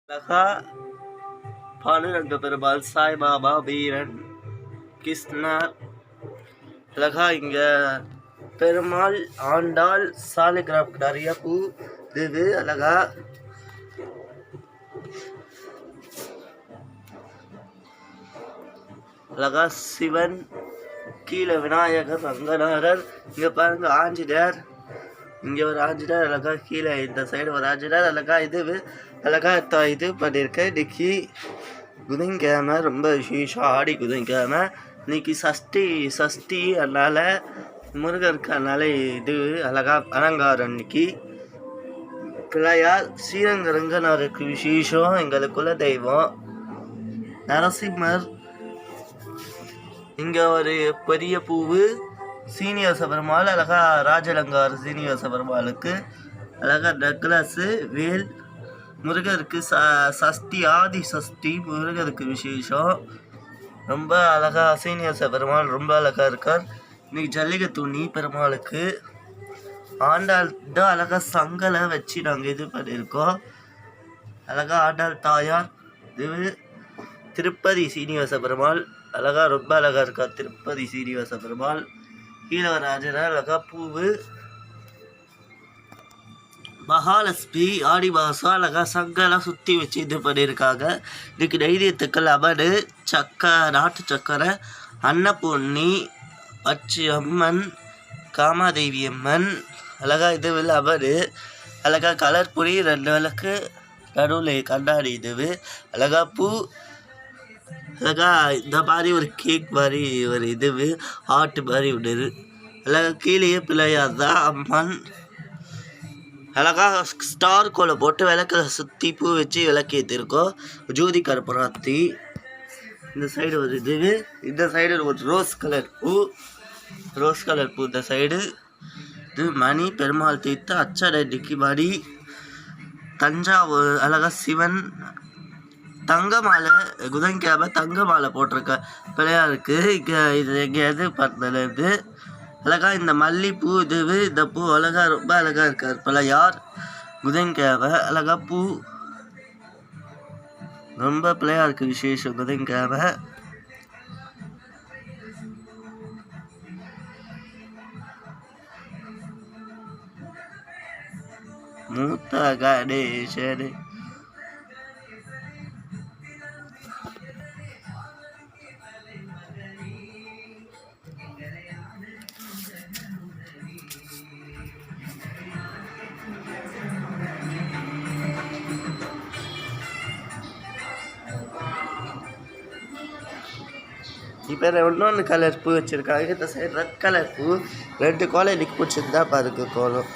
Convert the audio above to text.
அழகா பாண்டுரங்க பெருமாள், சாய்பாபா, வீரன், கிருஷ்ணர், அழகா இங்க பெருமாள், ஆண்டாள், சாலிகிராம் நிறைய பூ இது அழகா அழகா சிவன், கீழே விநாயகர், ரங்கநாதர், இங்க பாருங்க ஆஞ்சநேயர், இங்க ஒரு ஆஞ்சநேயர் அழகா, கீழே இந்த சைடு ஒரு ஆஞ்சநேயர் அழகா. இது அழகா இது பண்ணியிருக்கேன். இன்னைக்கு புதன்கிழமை, ரொம்ப விசேஷம். ஆடி புதன்கிழமை இன்னைக்கு சஷ்டி அதனால முருகருக்கு அதனால இது அழகா அலங்காரம். இன்னைக்கு பிள்ளையார், ஸ்ரீரங்கரங்கநாதருக்கு விசேஷம். எங்களுக்குள்ள தெய்வம் நரசிம்மர், இங்க ஒரு பெரிய பூவு சீனிவாச பெருமாள், அழகா ராஜலங்கார் சீனிவாச பெருமாளுக்கு அழகா நெக்லஸ், வேல், முருகருக்கு சஷ்டி, ஆதி சஷ்டி முருகருக்கு விசேஷம். ரொம்ப அழகா சீனிவாச பெருமாள் ரொம்ப அழகா இருக்கார். இன்னைக்கு ஜல்லிக்கை துணி பெருமாளுக்கு. ஆண்டாள் தான் அழகா சங்கலை வச்சு நாங்கள் இது பண்ணியிருக்கோம். அழகா ஆண்டாள் தாயார். இது திருப்பதி சீனிவாச பெருமாள் அழகா ரொம்ப அழகா இருக்கார். திருப்பதி சீனிவாச பெருமாள். கீழவராஜர் அழகா பூவு. மகாலட்சுமி ஆடி மாதம் அழகா சங்கெல்லாம் சுற்றி வச்சு இது பண்ணியிருக்காங்க. இன்னைக்கு நைவேத்தியத்துக்கு லெமனு, நாட்டு சக்கரை, அன்னபூர்ணி, பச்சை அம்மன், காமாதேவி அம்மன் அழகா இது லெமனு அழகா கலர் பொடி, 2 விளக்கு, நடுவில் கண்ணாடி இது அழகா பூ அழகா. இந்த மாதிரி ஒரு கேக் மாதிரி ஒரு இது ஆட்டு மாதிரி ஒன்று அழகா. கீழேயே பிள்ளையார் தான் அம்மன் அழகா ஸ்டார் கோலை போட்டு விளக்க சுற்றி பூ வச்சு விளக்கேற்றிருக்கோம். ஜோதி கருப்பராத்தி. இந்த சைடு ஒரு இது, இந்த சைடு ஒரு ரோஸ் கலர் பூ இந்த சைடு. இது மணி, பெருமாள் தீர்த்த அச்சடிக்கு மணி. தஞ்சாவூர் அழகா சிவன், தங்க மாலை, புதன்கிழமை தங்க மாலை போட்டிருக்க பிள்ளையாருக்கு. இது எங்கேயாவது பார்த்தது அழகா. இந்த மல்லிப்பூ இந்த பூ அழகா ரொம்ப அழகா இருக்கார் பிள்ளையார். புதன்கிழமை அழகா பூ ரொம்ப பிள்ளையாருக்கு விசேஷம். புதன்கிழமை மூத்த கணேசன். இப்போ இன்னொன்று கலர் பூ வச்சுருக்காங்க. இந்த சைடு ரெட் கலர் பூ. 2 கோலம் இன்னைக்கு பிடிச்சிருந்தா பாருங்க கோலம்.